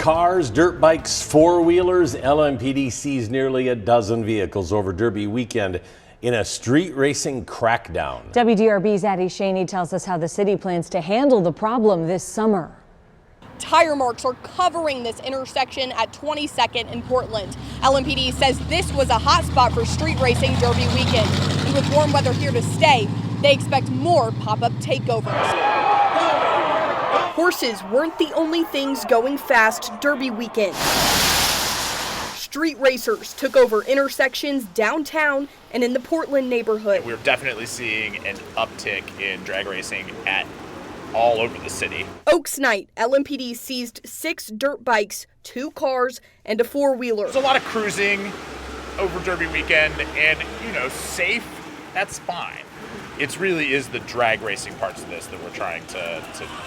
cars, dirt bikes, four-wheelers. LMPD seized nearly a dozen vehicles over Derby weekend in a street racing crackdown. WDRB's Addie Shaney tells us how the city plans to handle the problem this summer. Tire marks are covering this intersection at 22nd in Portland. LMPD says this was a hot spot for street racing Derby weekend. And with warm weather here to stay, they expect more pop-up takeovers. Horses weren't the only things going fast Derby weekend. Street racers took over intersections downtown and in the Portland neighborhood. We're definitely seeing an uptick in drag racing at all over the city. Oaks night, LMPD seized 6 dirt bikes, 2 cars, and a four-wheeler. There's a lot of cruising over Derby weekend and, safe, that's fine. It really is the drag racing parts of this that we're trying to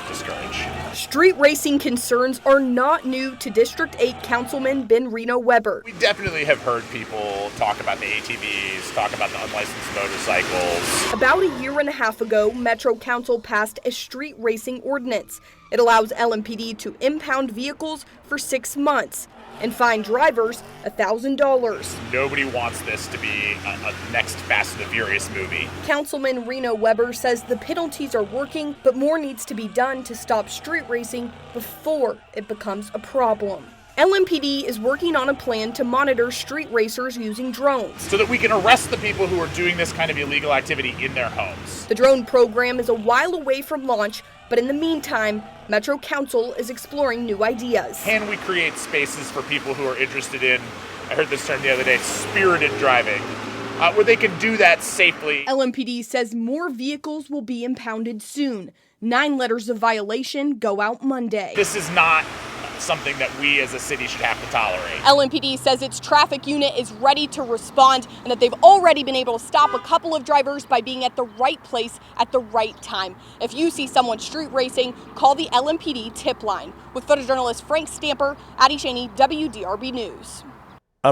discourage. Street racing concerns are not new to District 8 Councilman Ben Reno Weber. We definitely have heard people talk about the ATVs, talk about the unlicensed motorcycles. About a year and a half ago, Metro Council passed a street racing ordinance. It allows LMPD to impound vehicles for 6 months and fine drivers $1,000. Nobody wants this to be a next Fast and the Furious movie. Councilman Reno Weber says the penalties are working, but more needs to be done to stop street racing before it becomes a problem. LMPD is working on a plan to monitor street racers using drones, so that we can arrest the people who are doing this kind of illegal activity in their homes. The drone program is a while away from launch, but in the meantime, Metro Council is exploring new ideas. Can we create spaces for people who are interested in, I heard this term the other day, spirited driving, where they can do that safely? LMPD says more vehicles will be impounded soon. 9 letters of violation go out Monday. This is not something that we as a city should have to tolerate. LMPD says its traffic unit is ready to respond and that they've already been able to stop a couple of drivers by being at the right place at the right time. If you see someone street racing, call the LMPD tip line. With photojournalist Frank Stamper, Addie Shaney, WDRB News.